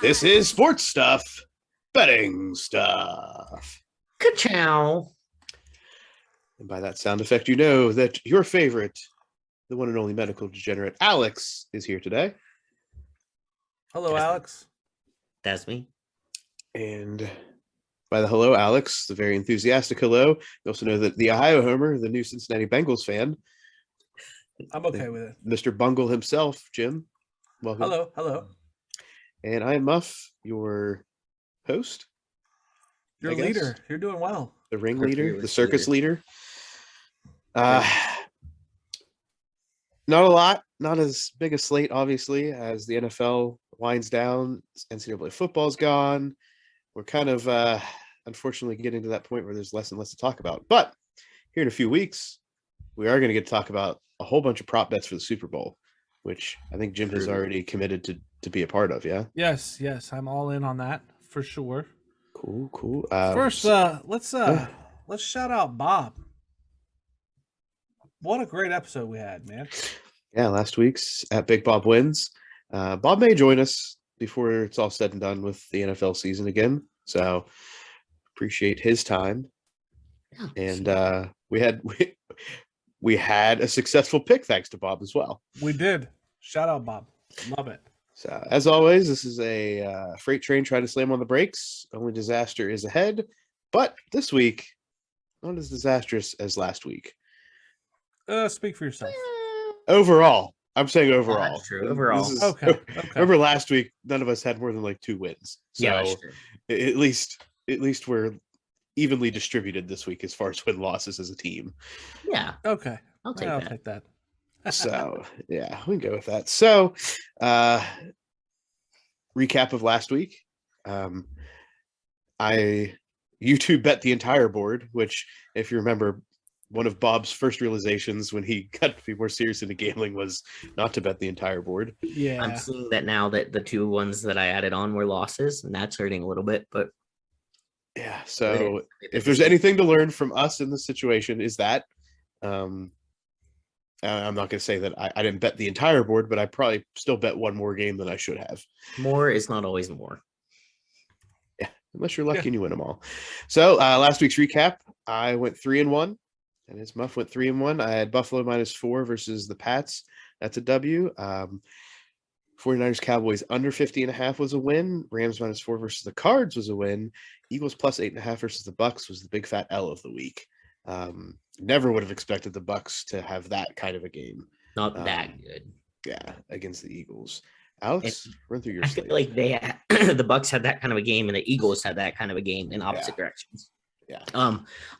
This is sports stuff, betting stuff. Ka-chow. And by that sound effect, you know that your favorite, the one and only medical degenerate, Alex, is here today. Hello, Alex. That's me. And by the hello, Alex, the very enthusiastic hello, you also know that the Ohio Homer, the new Cincinnati Bengals fan. I'm okay with it. Mr. Bungle himself, Jim. Welcome. Hello. And I am Muff, your host. Your leader. You're doing well. The ringleader, the circus leader. Not a lot, not as big a slate, obviously, as the NFL winds down. NCAA football's gone. We're kind of, unfortunately, getting to that point where there's less and less to talk about. But here in a few weeks, we are going to get to talk about a whole bunch of prop bets for the Super Bowl, which I think Jim has already committed to be a part of, yeah? Yes, I'm all in on that, for sure. Cool. First, let's shout out Bob. What a great episode we had, man. Yeah, last week's at Big Bob Wins. Bob may join us before it's all said and done with the NFL season again. So appreciate his time. Yeah, and we had a successful pick thanks to Bob as well. We did. Shout out, Bob. Love it. So as always, this is a freight train trying to slam on the brakes. Only disaster is ahead. But this week, not as disastrous as last week. Speak for yourself. Overall, I'm saying overall. That's true. Overall. Okay. Remember last week, none of us had more than like 2 wins. So yeah, that's true. At least we're evenly distributed this week as far as win losses as a team. Yeah. Okay. I'll take that. So yeah, we can go with that. So recap of last week. You two bet the entire board, which if you remember, one of Bob's first realizations when he got to be more serious into gambling was not to bet the entire board. Yeah. I'm seeing that now that the 2 ones that I added on were losses, and that's hurting a little bit, but yeah. So if there's anything to learn from us in this situation is that I'm not going to say that I didn't bet the entire board, but I probably still bet one more game than I should have. More is not always more. Yeah, unless you're lucky and you win them all. So last week's recap, I went 3-1. And his Muff went 3-1. I had Buffalo -4 versus the Pats. That's a W. 49ers Cowboys under 50.5 was a win. Rams -4 versus the Cards was a win. Eagles +8.5 versus the Bucks was the big fat L of the week. Never would have expected the Bucks to have that kind of a game. Not that good. Yeah, against the Eagles. Alex, run through your I slate. feel like the Bucks had that kind of a game, and the Eagles had that kind of a game in opposite directions. Yeah.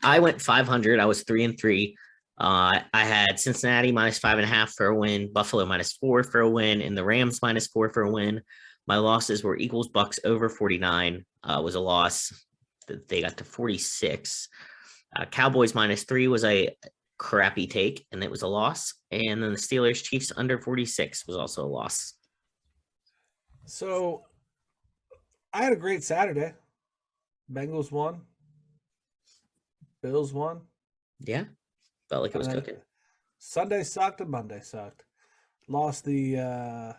I went 500. I was 3-3. I had Cincinnati -5.5 for a win, Buffalo -4 for a win, and the Rams -4 for a win. My losses were Eagles Bucks over 49 was a loss. They got to 46. Cowboys -3 was a crappy take, and it was a loss. And then the Steelers Chiefs under 46 was also a loss. So I had a great Saturday. Bengals won. Bills won. Yeah. Felt like it was cooking. Sunday sucked and Monday sucked. Lost the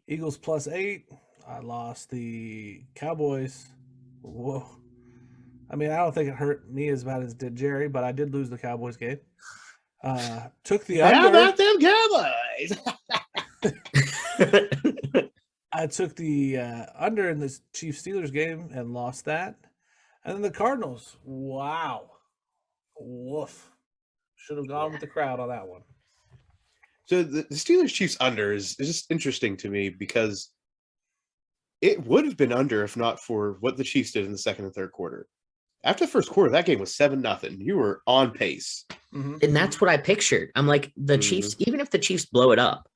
Eagles +8. I lost the Cowboys. Whoa. I mean, I don't think it hurt me as bad as it did Jerry, but I did lose the Cowboys game. Took the under. How about them Cowboys? I took the under in this Chiefs Steelers game and lost that. And then the Cardinals. Wow. Woof. Should have gone with the crowd on that one. So the Steelers Chiefs under is just interesting to me because it would have been under if not for what the Chiefs did in the second and third quarter. After the first quarter, that game was 7-0. You were on pace. Mm-hmm. And that's what I pictured. I'm like, the Chiefs, even if the Chiefs blow it up,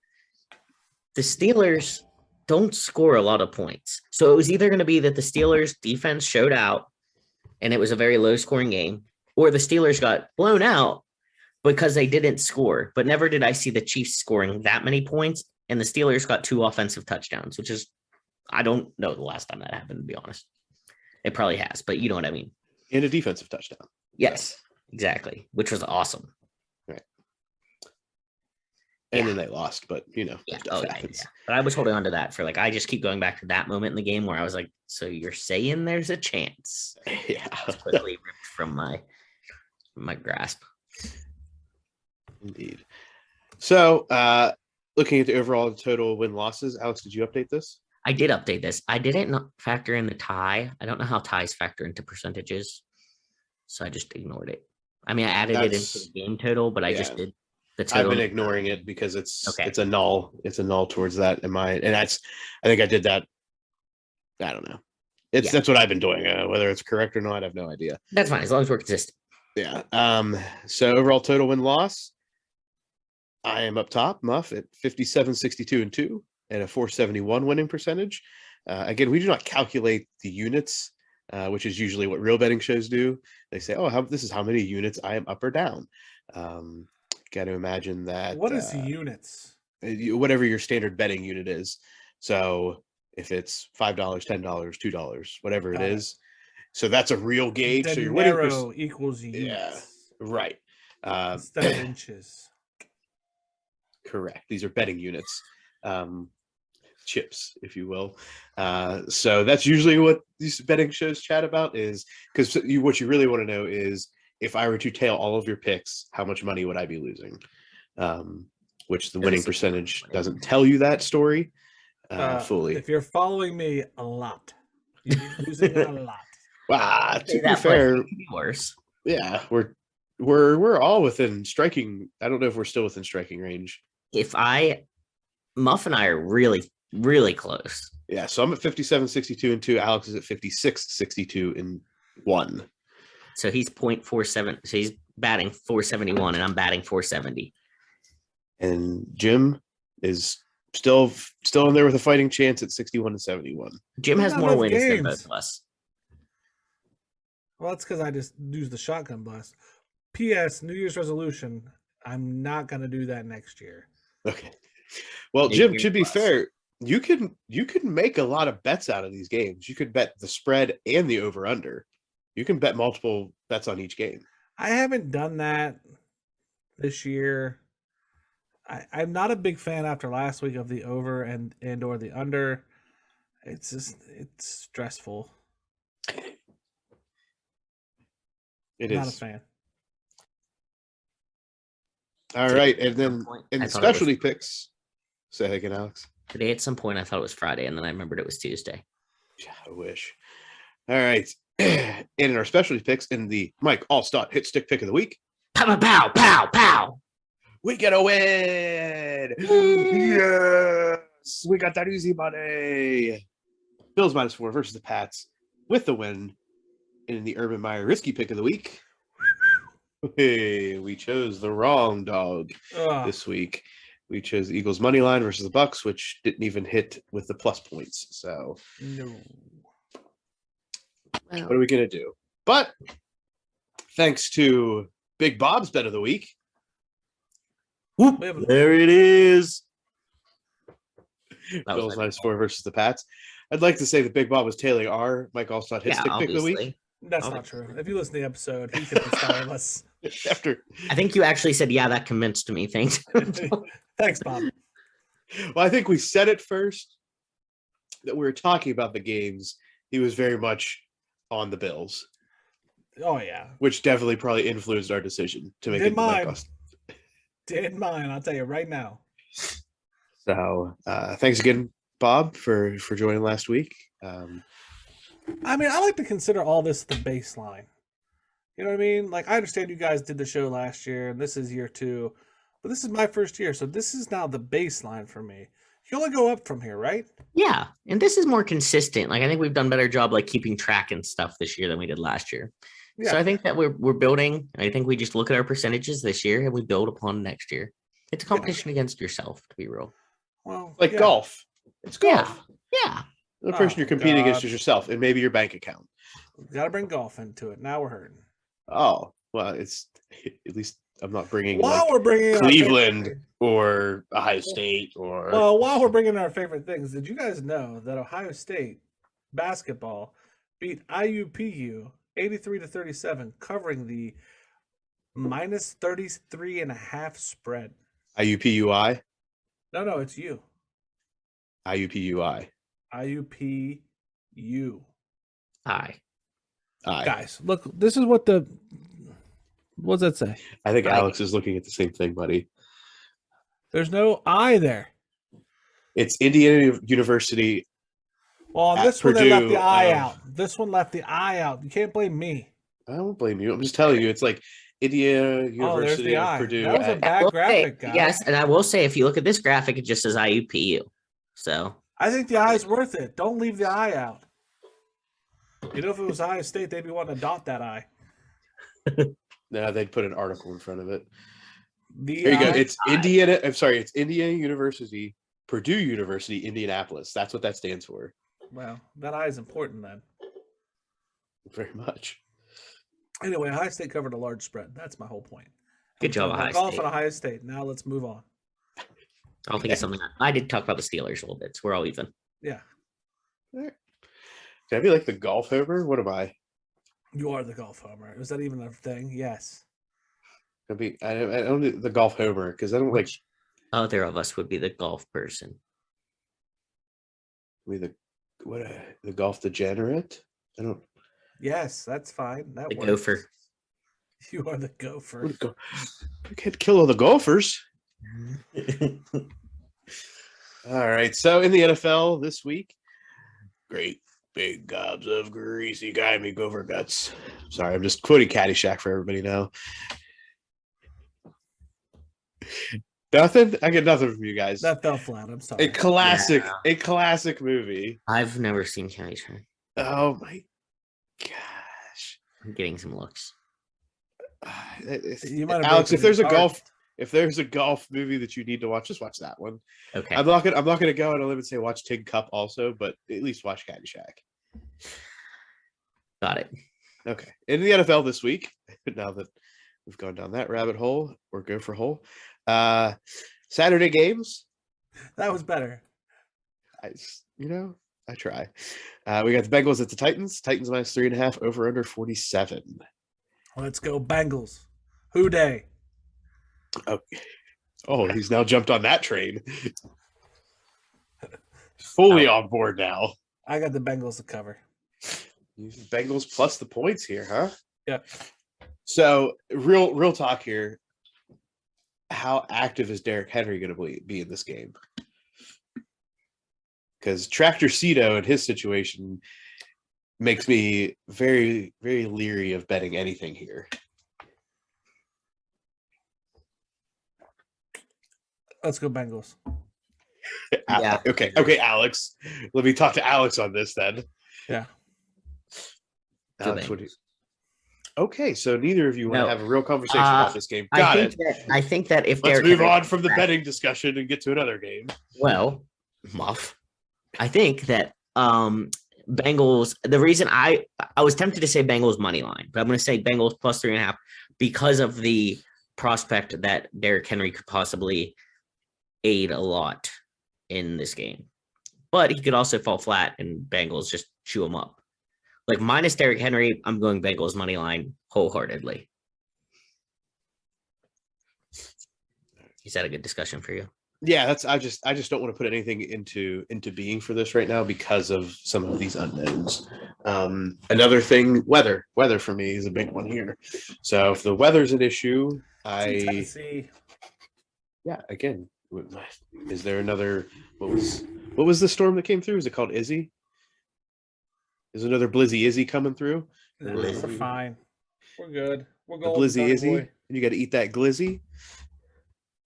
the Steelers don't score a lot of points. So it was either going to be that the Steelers defense showed out and it was a very low scoring game, or the Steelers got blown out because they didn't score. But never did I see the Chiefs scoring that many points, and the Steelers got 2 offensive touchdowns, which is, I don't know the last time that happened, to be honest. It probably has, but you know what I mean. And a defensive touchdown. Yes, exactly, which was awesome. Right. And then they lost, but Yeah. stuff Oh, happens. yeah. But I was holding on to that for I just keep going back to that moment in the game where I was like, so you're saying there's a chance? Yeah. It's quickly ripped from my grasp. Indeed. So, looking at the overall total win losses, Alex, did you update this? I did update this. I didn't factor in the tie. I don't know how ties factor into percentages, so I just ignored it. I mean, I added it into the game total, but I just did the total. I've been ignoring it because it's a null. It's a null towards that I think I did that. I don't know. That's what I've been doing. Whether it's correct or not, I have no idea. That's fine as long as we're consistent. Yeah. So overall total win loss, I am up top, Muff at 57, 62, and 2 and a 471 winning percentage. Again, we do not calculate the units, which is usually what real betting shows do. They say, "Oh, this is how many units I am up or down." Got to imagine that. What is units? Whatever your standard betting unit is. So if it's $5, $10, $2, whatever it is, so that's a real gauge. So your winning equals units. Yeah, right. Instead of inches. Correct. These are betting units, chips, if you will. So that's usually what these betting shows chat about, is because what you really want to know is, if I were to tail all of your picks, how much money would I be losing? Which the winning percentage doesn't tell you that story fully. If you're following me a lot, you're losing a lot. To be fair, worse. Yeah, we're all within striking. I don't know if we're still within striking range. Muff and I are really, really close. Yeah, so I'm at 57, 62, and 2. Alex is at 56, 62, and 1. So he's 0.47. So he's batting 471, and I'm batting 470. And Jim is still in there with a fighting chance at 61 and 71. Jim has more wins than both of us. Well, that's because I just used the shotgun blast. P.S. New Year's resolution: I'm not going to do that next year. Okay. Well, Jim, to be fair, you can make a lot of bets out of these games. You could bet the spread and the over/under. You can bet multiple bets on each game. I haven't done that this year. I'm not a big fan after last week of the over and or the under. It's stressful. Not a fan. All right, and then in the specialty picks, say again, Alex. Today at some point I thought it was Friday, and then I remembered it was Tuesday. Yeah, I wish. All right. And in our specialty picks, in the Mike Allstott Hit Stick Pick of the Week. Pow, pow, pow, pow. We get a win. Yes. We got that easy money. Bills -4 versus the Pats with the win. In the Urban Meyer Risky Pick of the Week. Hey, we chose the wrong dog this week. We chose the Eagles money line versus the Bucks, which didn't even hit with the plus points. So no. What are we going to do? But thanks to Big Bob's bet of the week. Whoop, there it is. Bills -4 versus the Pats. I'd like to say that Big Bob was tailing our Mike Allstott Hit Stick Pick of the Week. That's not true. If you listen to the episode, he convinced all of us. I think you actually said, yeah, that convinced me. Thanks. Thanks, Bob. Well, I think we said it first that we were talking about the games. He was very much on the Bills. Oh, yeah. Which definitely probably influenced our decision to make it mine. Did mine, I'll tell you right now. So thanks again, Bob, for joining last week. I mean, I like to consider all this the baseline. You know what I mean? Like, I understand you guys did the show last year, and this is year 2, but this is my first year, so this is now the baseline for me. You only go up from here, right? Yeah, and this is more consistent. Like, I think we've done a better job, like, keeping track and stuff this year than we did last year. Yeah. So I think that we're building. I think we just look at our percentages this year and we build upon next year. It's a competition against yourself, to be real. Well, like golf. It's golf. Yeah. The person you're competing against is yourself and maybe your bank account. Got to bring golf into it. Now we're hurting. Oh, well, it's at least I'm not bringing we're bringing Cleveland or Ohio State or. Well, while we're bringing our favorite things, did you guys know that Ohio State basketball beat IUPU 83-37, covering the -33.5 spread? IUPUI. No, it's you. IUPUI. IUPU. Hi. I. Guys, look, this is what's that say? I think I. Alex is looking at the same thing, buddy. There's no I there. It's Indiana University. Well, on At this one, they left the Purdue I of- out. This one left the I out. You can't blame me. I don't blame you. I'm just telling you, it's like Indiana Oh, there's University the of I. Purdue. That was a at- bad Well, graphic, guys. yes, and I will say, if you look at this graphic, it just says IUPU. So I think the I is worth it. Don't leave the I out. You know, if it was Iowa State, they'd be wanting to dot that I. No, they'd put an article in front of it. The There you go. I- It's Indiana. I'm sorry. It's Indiana University, Purdue University, Indianapolis. That's what that stands for. Well, that I is important then. Very much. Anyway, Ohio State covered a large spread. That's my whole point. good job, Talking about Ohio golf State. and Ohio State. Now let's move on. I don't think it's something I did talk about the Steelers a little bit. So we're all even. Yeah, Can I be like the golf homer? What am I? you are the golf homer. Is that even a thing? Yes. I don't do the golf homer because I don't like Which other of us would be the golf person? the golf degenerate. I don't. Yes, that's fine. That The works. gopher. You are the gopher. You can't kill all the golfers. All right. So in the NFL this week, great big gobs of greasy grimy gopher guts. Sorry, I'm just quoting Caddyshack for everybody now. Nothing. I get nothing from you guys. That fell flat. I'm sorry. A classic movie. I've never seen Caddyshack. Oh my gosh. I'm getting some looks. You might have Alex, broken if there's a his golf movie that you need to watch, just watch that one. Okay. I'm not gonna go and even say watch Tin Cup also, but at least watch Caddyshack. Got it. Okay. In the NFL this week, now that we've gone down that rabbit hole or gopher hole, Saturday games. That was better. I try. We got the Bengals at the Titans. Titans minus 3.5 over under 47. Let's go Bengals. Who day? Oh, he's now jumped on that train. Fully on board now. I got the Bengals to cover. Bengals plus the points here, huh? Yep. So real talk here. How active is Derrick Henry going to be in this game? Because Tractor Cito and his situation makes me very, very leery of betting anything here. Let's go Bengals. Yeah. Okay, Alex. Let me talk to Alex on this then. Yeah. Alex, what do you... Okay, so neither of you want No. to have a real conversation about this game. Got it. I think that if Let's Derrick move Henry on from the comes back- betting discussion and get to another game. Well, Muff. I think that Bengals. The reason I was tempted to say Bengals money line, but I'm going to say Bengals plus 3.5 because of the prospect that Derrick Henry could possibly aid a lot in this game, but he could also fall flat and Bengals just chew him up. Like minus Derrick Henry, I'm going Bengals money line wholeheartedly. Is that a good discussion for you? Yeah, I just don't want to put anything into being for this right now because of some of these unknowns. Another thing, weather for me is a big one here. So if the weather's an issue, Tennessee. again, is there another? What was the storm that came through? Is it called Izzy? Is another Blizzy Izzy coming through? No, we're fine. We're good. We're The going. Blizzy Izzy, and you got to eat that glizzy.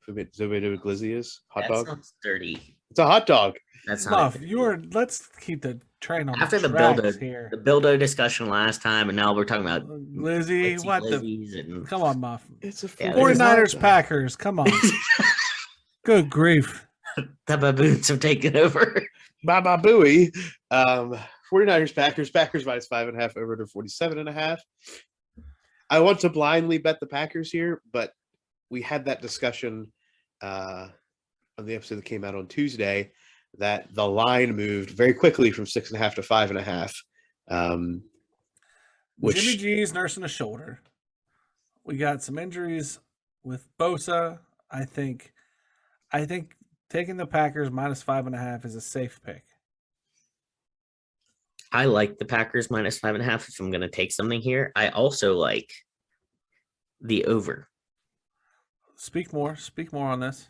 Does anybody know what glizzy is? Hot That dog. sounds dirty. It's a hot dog. That's not Muff, it. let's keep the train on After the tracks Bildo, here. the Bildo discussion last time, and now we're talking about Lizzie, glitzy what the? glizzies and Come on, Muff. It's a Yeah, freaking there's 49ers, hot dog. Packers. Come on. Good grief. the baboons have taken over. Baba Booey. 49ers, Packers minus 5.5 over to 47.5. I want to blindly bet the Packers here, but we had that discussion on the episode that came out on Tuesday that the line moved very quickly from 6.5 to 5.5. Jimmy G's nursing a shoulder. We got some injuries with Bosa. I think I think taking the Packers minus 5.5 is a safe pick. I like the Packers minus 5.5 if I'm going to take something here. I also like the over. Speak more on this.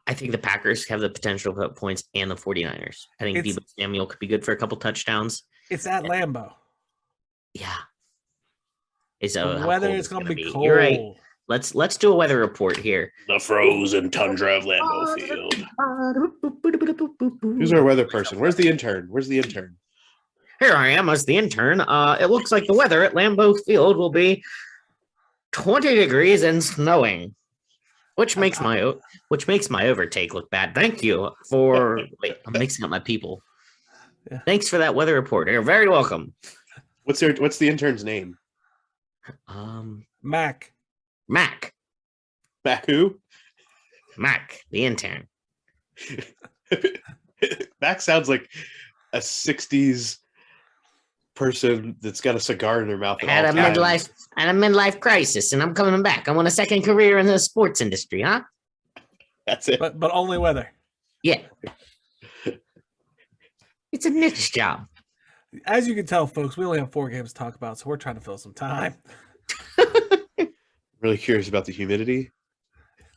I think the Packers have the potential to put points and the 49ers. I think Deebo Samuel could be good for a couple touchdowns. It's at Lambeau. Yeah. The weather is going to be cold. You're right. Let's do a weather report here. The frozen tundra of Lambeau Field. Who's our weather person? Where's the intern? Here I am as the intern. It looks like the weather at Lambeau Field will be 20 degrees and snowing, which makes my overtake look bad. Thank you for. Wait, I'm mixing up my people. Yeah. Thanks for that weather report. You're very welcome. What's the intern's name? Mac. Mac who? Mac, the intern. Mac sounds like a 60s person that's got a cigar in their mouth. Had a midlife crisis, and I'm coming back. I want a second career in the sports industry, huh? That's it. But only weather. Yeah. It's a niche job. As you can tell, folks, we only have 4 games to talk about, so we're trying to fill some time. Really curious about the humidity.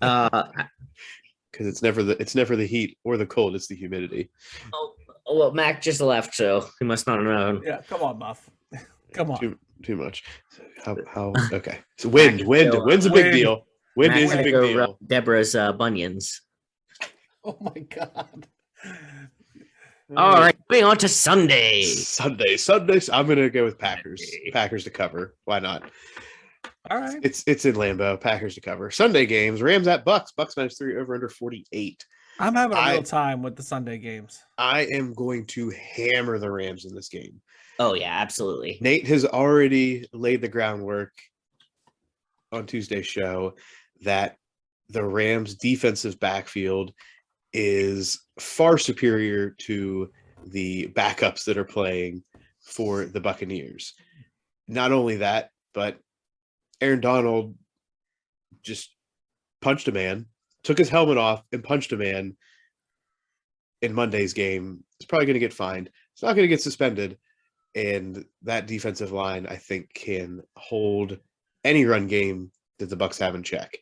Because it's never the heat or the cold, it's the humidity. Oh, well, Mac just left, so he must not have known. Yeah, come on, Muff. Come on. Too much. How okay. So wind's a big deal. Wind is a big deal. Deborah's bunions. Oh my god. All right, moving on to Sunday. I'm gonna go with Packers. Packers to cover. Why not? All right. It's in Lambeau. Packers to cover. Sunday games. Rams at Bucks. Bucks -3 over under 48. I'm having a real time with the Sunday games. I am going to hammer the Rams in this game. Oh yeah, absolutely. Nate has already laid the groundwork on Tuesday's show that the Rams' defensive backfield is far superior to the backups that are playing for the Buccaneers. Not only that, but Aaron Donald just punched a man, took his helmet off and punched a man in Monday's game. He's probably going to get fined. He's not going to get suspended. And that defensive line, I think, can hold any run game that the Bucs have in check.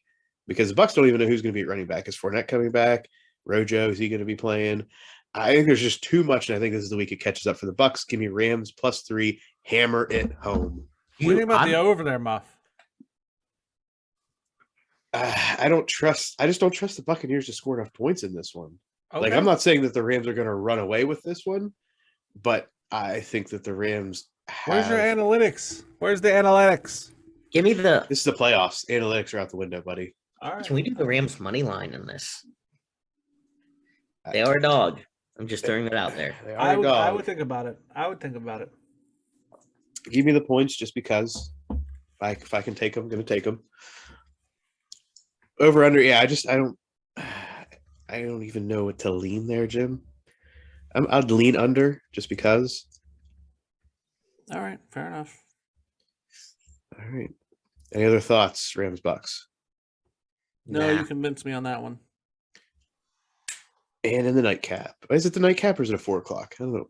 Because the Bucs don't even know who's going to be at running back. Is Fournette coming back? Rojo, is he going to be playing? I think there's just too much, and I think this is the week it catches up for the Bucs. Give me Rams +3, hammer it home. What do you think about the over there, Muff? I just don't trust the Buccaneers to score enough points in this one. Okay. Like, I'm not saying that the Rams are going to run away with this one, but I think that the Rams Where's your analytics? Where's the analytics? Give me the. This is the playoffs. Analytics are out the window, buddy. All right. Can we do the Rams money line in this? They are a dog. I'm just throwing it out there. I would think about it. Give me the points just because. If I can take them, I'm going to take them. Over under, yeah. I don't even know what to lean there, Jim. I'd lean under just because. All right, fair enough. All right. Any other thoughts, Rams Bucks? No, you convinced me on that one. And in the nightcap. Is it the nightcap or is it at 4 o'clock? I don't know.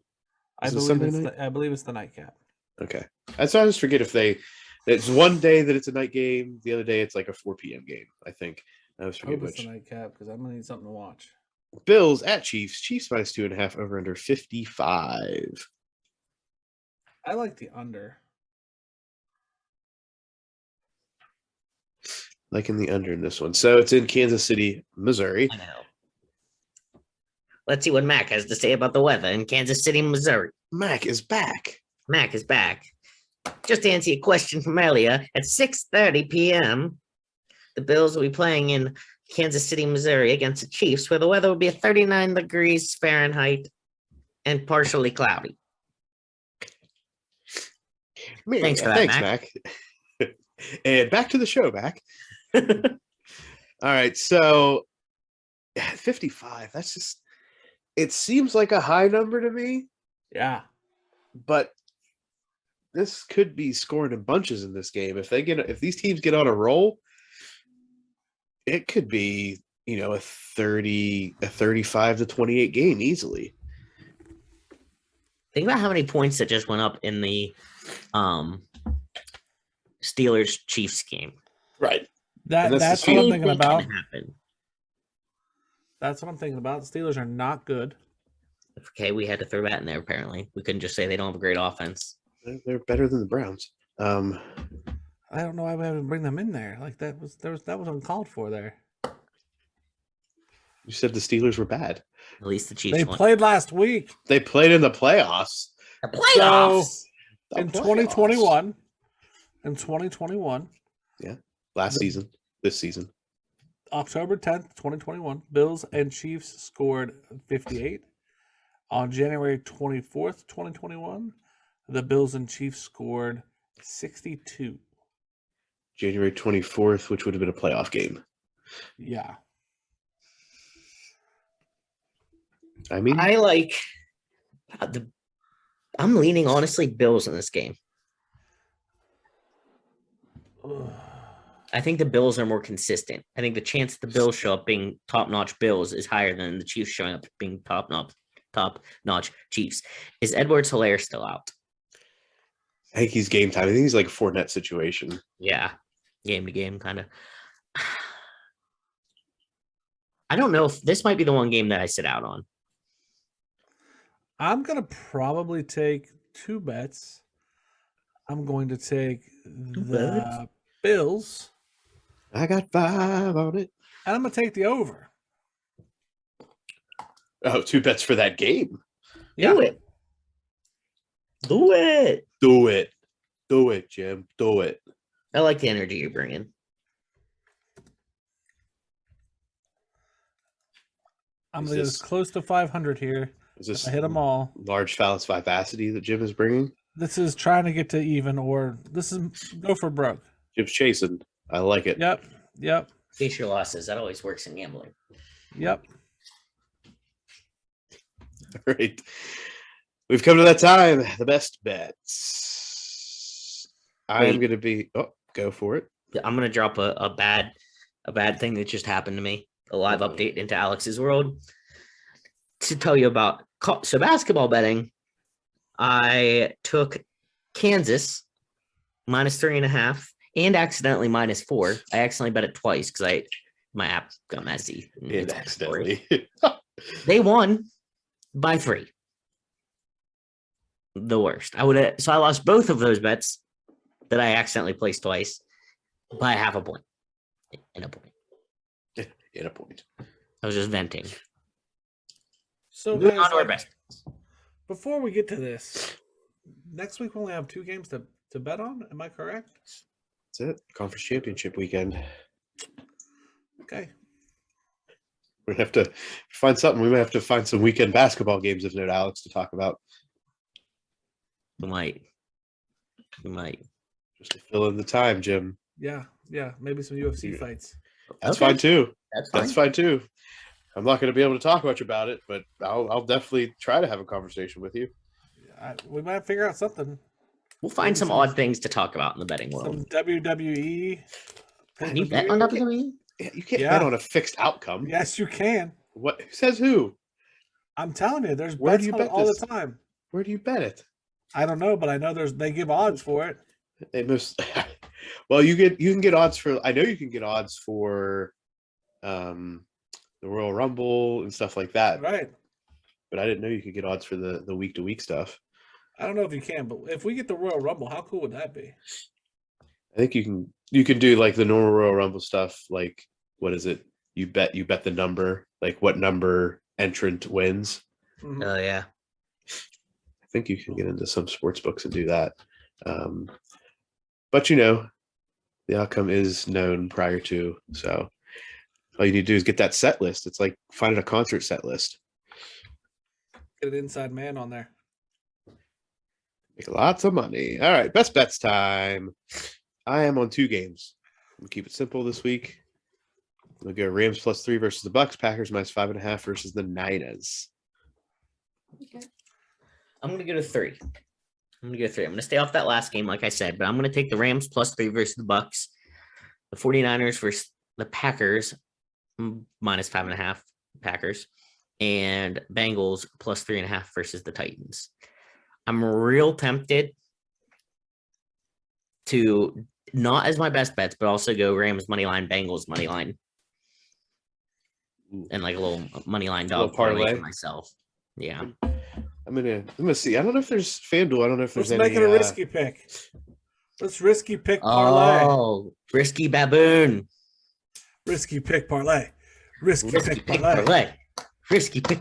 I believe it's the nightcap. Okay. I just forget if it's one day that it's a night game, the other day it's like a 4 p.m. game, I think. I always forget which. It's the nightcap because I'm going to need something to watch. Bills at Chiefs. Chiefs -2.5 over under 55. I like the under. Liking the under in this one. So it's in Kansas City, Missouri. I know. Let's see what Mac has to say about the weather in Kansas City, Missouri. Mac is back. Just to answer your question from earlier, at 6:30 p.m., the Bills will be playing in Kansas City, Missouri against the Chiefs, where the weather will be 39 degrees Fahrenheit and partially cloudy. Thanks for that, Mac. And back to the show, Mac. All right, so 55, that's just, it seems like a high number to me. Yeah. But this could be scoring in bunches in this game. If these teams get on a roll, it could be a 35 to 28 game easily. Think about how many points that just went up in the Steelers Chiefs game. Right. That's what I'm thinking about. Happen. That's what I'm thinking about. The Steelers are not good. Okay, we had to throw that in there. Apparently, we couldn't just say they don't have a great offense. They're better than the Browns. I don't know why we haven't bring them in there. Like that was uncalled for there. You said the Steelers were bad. At least the Chiefs. They played last week. They played in the playoffs. The playoffs. So, in 2021. In 2021. Yeah. Last season. This season. October 10th, 2021. Bills and Chiefs scored 58. On January 24th, 2021, the Bills and Chiefs scored 62. January 24th, which would have been a playoff game. Yeah. I mean, I'm leaning honestly Bills in this game. I think the Bills are more consistent. I think the chance the Bills show up being top-notch Bills is higher than the Chiefs showing up being top-notch Chiefs. Is Edwards-Helaire still out? I think he's game time. I think he's like a Fournette situation. Yeah, game to game kind of. I don't know if this might be the one game that I sit out on. I'm going to probably take two bets. I'm going to take the Bills. I got 5 on it. And I'm going to take the over. Oh, 2 bets for that game. Yeah. Do it. Do it. Do it. Do it, Jim. Do it. I like the energy you're bringing. I'm going to get as close to 500 here. Is this I hit them all. Large phallus vivacity that Jim is bringing? This is trying to get to even, or this is go for broke. Jim's chasing. I like it. Yep. Face your losses. That always works in gambling. Yep. All right. We've come to that time. The best bets. I am going to be. Oh, go for it. I'm going to drop a bad thing that just happened to me. A live update into Alex's world to tell you about. So basketball betting, I took Kansas -3.5 and accidentally -4. I accidentally bet it twice because my app got messy. It accidentally. They won by 3. The worst. I lost both of those bets that I accidentally placed twice by half a point. In a point. In a point. I was just venting. So Moving guys, on to our best. Before we get to this, next week we only have 2 games to bet on. Am I correct? That's it. Conference championship weekend. Okay. We're going to have to find something. We might have to find some weekend basketball games, if not Alex, to talk about. We might. Just to fill in the time, Jim. Yeah. Maybe some UFC fights. That's fine too. That's fine too. I'm not going to be able to talk much about it, but I'll definitely try to have a conversation with you. We might figure out something. We'll find some odd things to talk about in the betting world. Some WWE. Can you bet on WWE? You can't bet on a fixed outcome. Yes, you can. What? Who says who? I'm telling you, there's Where do bets you on bet it all this? the time. Where do you bet it? I don't know, but I know they give odds for it. They most. Well, you can get odds for. I know you can get odds for, the Royal Rumble and stuff like that. Right. But I didn't know you could get odds for the week to week stuff. I don't know if you can, but if we get the Royal Rumble, how cool would that be? I think you can do like the normal Royal Rumble stuff. Like, what is it? You bet the number, like what number entrant wins. Mhm. Oh yeah. I think you can get into some sports books and do that. But the outcome is known prior to. So all you need to do is get that set list. It's like finding a concert set list. Get an inside man on there. Make lots of money. All right, best bets time. I am on 2 games. We'll keep it simple this week. We'll go Rams +3 versus the Bucks, Packers -5.5 versus the Niners. Okay. I'm gonna go to 3. I'm gonna stay off that last game, like I said, but I'm gonna take the Rams +3 versus the Bucks, the 49ers versus the Packers minus 5.5 Packers, and Bengals plus 3.5 versus the Titans. I'm real tempted to not as my best bets, but also go Rams money line, Bengals money line, and like a little money line dog parlay for myself. Yeah, I'm gonna see. I don't know if there's FanDuel. I don't know if there's Let's any. make it a risky pick. Let's risky pick parlay. Oh, risky baboon. Risky pick parlay. Risky pick parlay. Risky pick.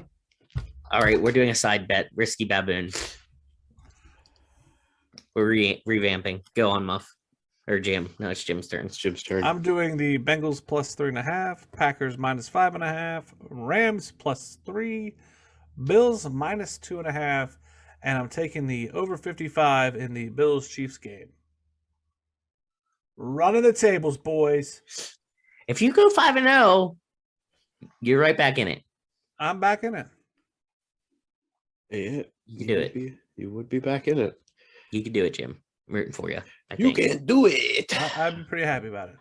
All right, we're doing a side bet. Risky baboon. We're revamping. Go on, Muff. Or Jim. No, it's Jim's turn. It's Jim's turn. I'm doing the Bengals plus 3.5, Packers minus 5.5, Rams plus 3, Bills minus 2.5, and I'm taking the over 55 in the Bills Chiefs game. Running the tables, boys. If you go 5-0, you're right back in it. I'm back in it. Yeah, you can do it. You would be back in it. You can do it, Jim. I'm rooting for you. You can do it. I'd be pretty happy about it.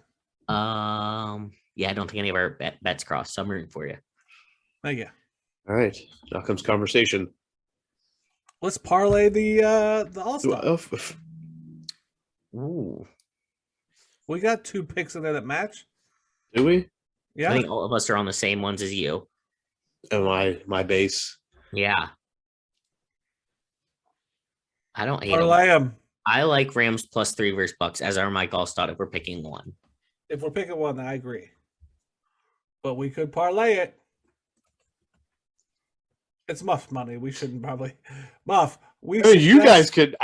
Yeah, I don't think any of our bets crossed, so I'm rooting for you. Thank you. All right, now comes conversation. Let's parlay the All-Star. Ooh. We got 2 picks in there that match. Do we? Yeah. I think all of us are on the same ones as you. Oh, my base. Yeah. I don't hate parlay them. I like Rams plus 3 versus Bucks as our Mike Allstott if we're picking one. If we're picking one, I agree. But we could parlay it. It's Muff's money. We shouldn't probably. Muff, you guys could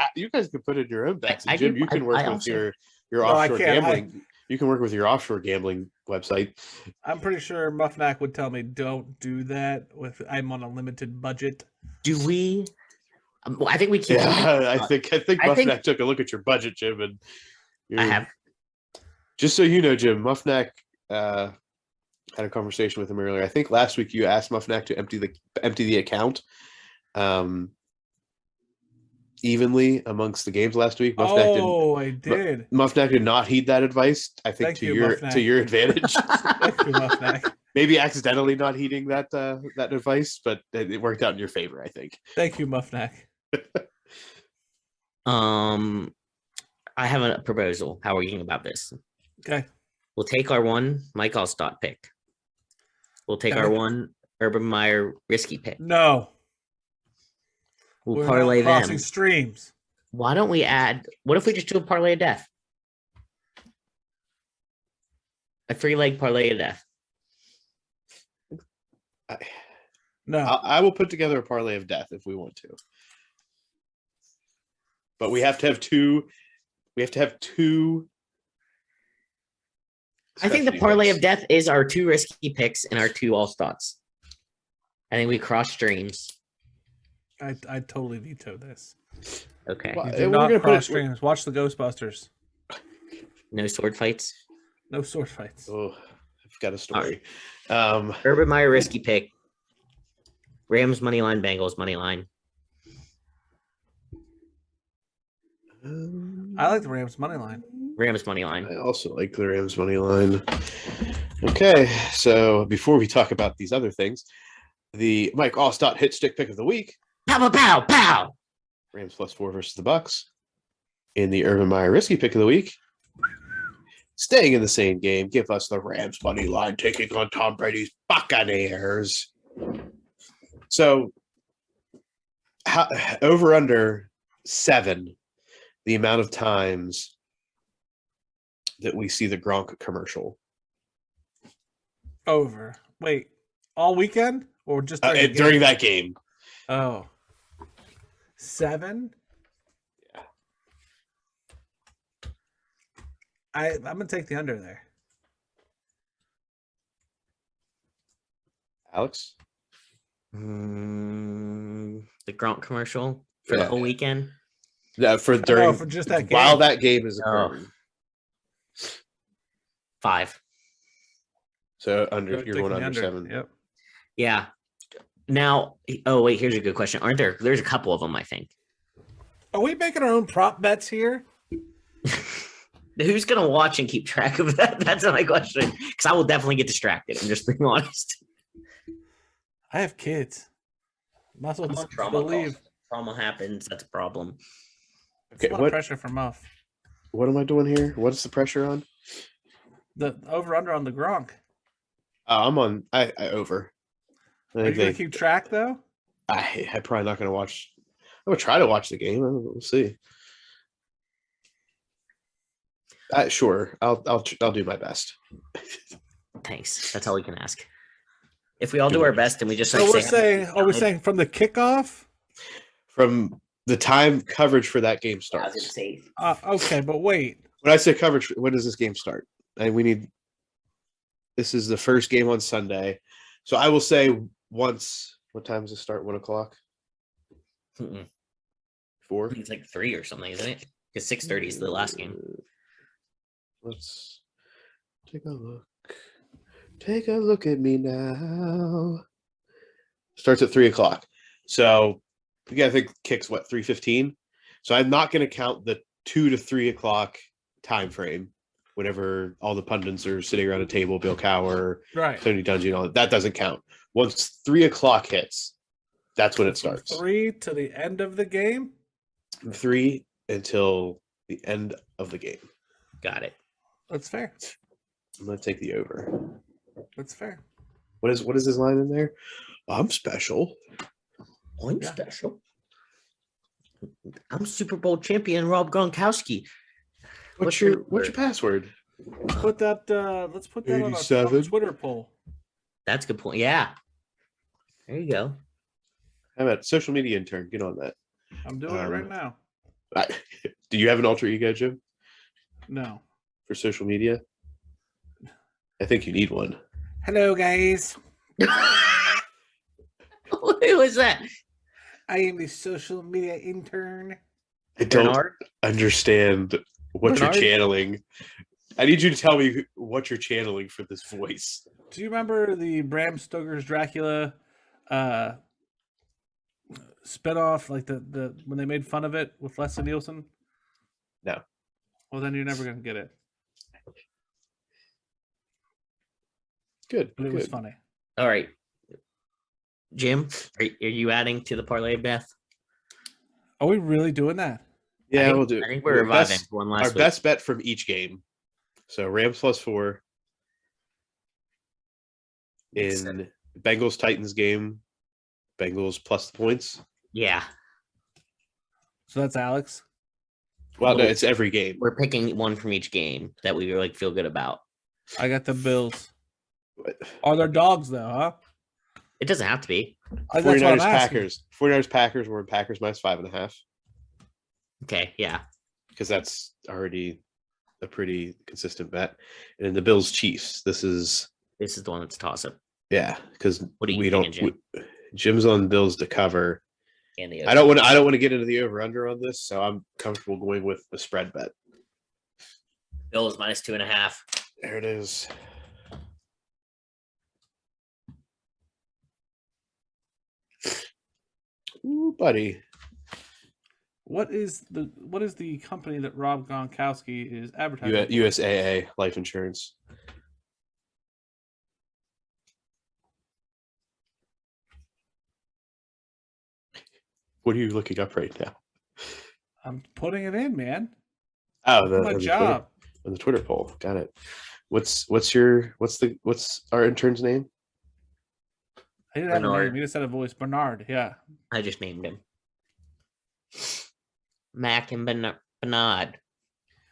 put in your own bets. And Jim, you can work with also, your offshore gambling. You can work with your offshore gambling website. I'm pretty sure Muffnack would tell me don't do that. I'm on a limited budget. Do we? I think we can. Yeah, I think Muffnack took a look at your budget, Jim, and I have. Just so you know, Jim, Muffnack had a conversation with him earlier. I think last week you asked Muffnack to empty the account evenly amongst the games last week. I did. Muffnack did not heed that advice. I think to your advantage. Thank you, Muffnack. Maybe accidentally not heeding that advice, but it worked out in your favor, I think. Thank you, Muffnack. I have a proposal. How are you thinking about this? Okay. We'll take our one Mike Allstott pick. We'll take our one Urban Meyer risky pick. No. We'll parlay them. Crossing streams. Why don't we add? What if we just do a parlay of death? A 3-leg parlay of death. No. I will put together a parlay of death if we want to. But we have to have two. We have to have two. I think the parlay of death is our 2 risky picks and our 2 Allstotts. I think we cross streams. I totally veto this. Okay. You do not cross streams. Watch the Ghostbusters. No sword fights. No sword fights. Oh, I've got a story. Right. Urban Meyer risky pick. Rams money line. Bengals money line. I like the Rams money line. Rams money line. I also like the Rams money line. Okay, so before we talk about these other things, the Mike Allstott hit stick pick of the week. Pow, pow, pow, pow. Rams plus 4 versus the Bucks. In the Urban Meyer risky pick of the week, staying in the same game, give us the Rams money line taking on Tom Brady's Buccaneers. So, over under 7, the amount of times that we see the Gronk commercial. Over. Wait, all weekend or just during that game? Oh. 7? Yeah. I'm gonna take the under there. Alex? The Gronk commercial for the whole weekend? Yeah, for just that game. While that game is occurring. 5. So you're going under 7. Yep. Yeah. Now, wait, here's a good question. There's a couple of them, I think. Are we making our own prop bets here? Who's gonna watch and keep track of that? That's my question. Because I will definitely get distracted. I'm just being honest. I have kids. Might as well I'm just on trauma believe. calls. Trauma happens. That's a problem. It's a lot of pressure for Muff. What am I doing here? What's the pressure on? The over/under on the Gronk. I'm on. I over. Are you gonna keep track though? I'm probably not gonna watch. I'm gonna try to watch the game. We'll see. Sure, I'll do my best. Thanks. That's all we can ask. If we all do our best and we just like So we're saying from the kickoff? From the time coverage for that game I was gonna starts. say Okay, but wait. When I say coverage, when does this game start? And we need. This is the first game on Sunday, so I will say once. What time does it start? 1 o'clock. mm-mm. 4. It's like 3 or something, isn't it? Because 6:30 is the last game. Let's take a look. Take a look at me now. Starts at 3 o'clock. So you gotta think kicks what 3:15. So I'm not gonna count the 2 to 3 o'clock time frame. Whenever all the pundits are sitting around a table, Bill Cowher, Right. Tony Dungy, and all that doesn't count. Once 3 o'clock hits, that's when it starts. 3 to the end of the game. 3 until the end of the game. Got it. That's fair. I'm gonna take the over. That's fair. What is his line in there? I'm special. I'm special. I'm Super Bowl champion Rob Gronkowski. What's your password? Let's put that on 87. our Twitter poll. That's a good point. Yeah. There you go. How about social media intern? Get on that. I'm doing it right now. Do you have an alter ego, Jim, No. for social media? I think you need one. Hello, guys. What was that? I am the social media intern. I don't Bernard? understand what Bernard? you're channeling. I need you to tell me what you're channeling for this voice. Do you remember the Bram Stoker's Dracula spinoff, like the when they made fun of it with Leslie Nielsen? No. Well, then you're never gonna get it. Good. But it was funny. All right. Jim, are you adding to the parlay Beth? Are we really doing that? Yeah, we'll do. I think we're reviving one last Our week. best bet from each game. So Rams +4 in Bengals Titans game. Bengals plus the points. Yeah. So that's Alex. Well, no, it's every game. We're picking one from each game that we like feel good about. I got the Bills. Are there dogs though, huh? It doesn't have to be. That's what I'm 49ers asking. Packers. 49ers Packers. We're in Packers -5.5 Okay, yeah. because that's already a pretty consistent bet. And then the Bills Chiefs. This is This is the one that's a toss up. because What are you we thinking, don't. Jim's on Bills to cover. And the I don't want to get into the over under on this, so I'm comfortable going with the spread bet. Bills -2.5. There it is. Ooh, buddy. What is the company that Rob Gronkowski is advertising? USAA life insurance. What are you looking up right now? I'm putting it in, man. Oh, My job. On the Twitter poll. Got it. What's our intern's name? He didn't have a Bernard. name. He just had a voice. Bernard. Yeah. I just named him. Mac and Bernard.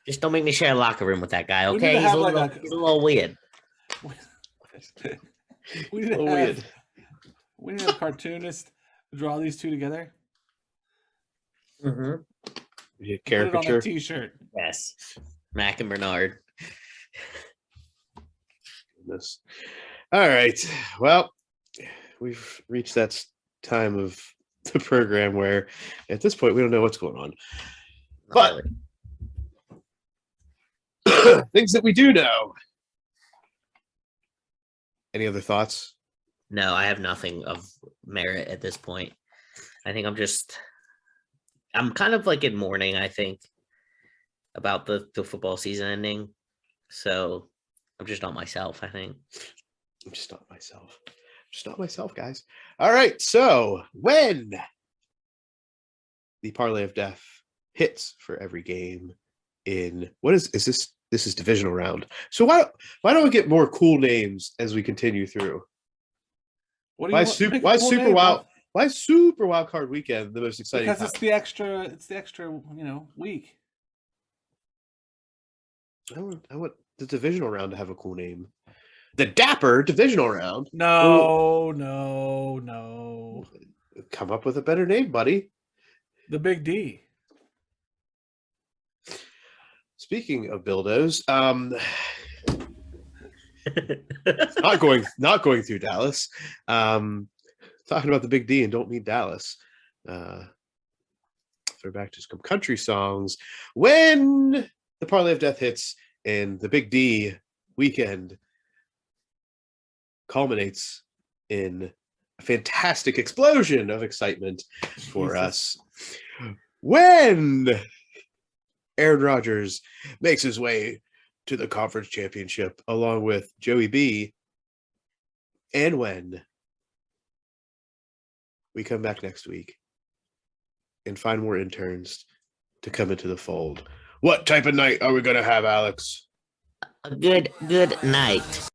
Just don't make me share a locker room with that guy, We need okay? to He's a, have, like, little, a- he's a little weird. We need to Oh, have, weird. we need to have a cartoonist draw these two together. Mm-hmm. Yeah, Put it on a caricature. t-shirt. Yes. Mac and Bernard. This. All right. Well, we've reached that time of the program where at this point we don't know what's going on. Not But- really. Things that we do know. Any other thoughts? No, I have nothing of merit at this point. I think I'm kind of like in mourning, I think, about the football season ending. So I'm just not myself, I think. I'm just not myself. Just not myself, guys. All right. So when the parlay of death hits for every game in what is this? This is divisional round. So why don't we get more cool names as we continue through? What do you want? Pick a Why cool super name, wild? Buff. Why super wild card weekend the most exciting? Because it's the extra, week. I want the divisional round to have a cool name. The Dapper Divisional Round. No. Come up with a better name, buddy. The Big D. Speaking of Bildos, not going through Dallas. Talking about the Big D and don't mean Dallas. Throwback to some country songs. When the parlay of death hits and the Big D weekend culminates in a fantastic explosion of excitement for us. When Aaron Rodgers makes his way to the conference championship along with Joey B, and when we come back next week and find more interns to come into the fold. What type of night are we going to have, Alex? A good night.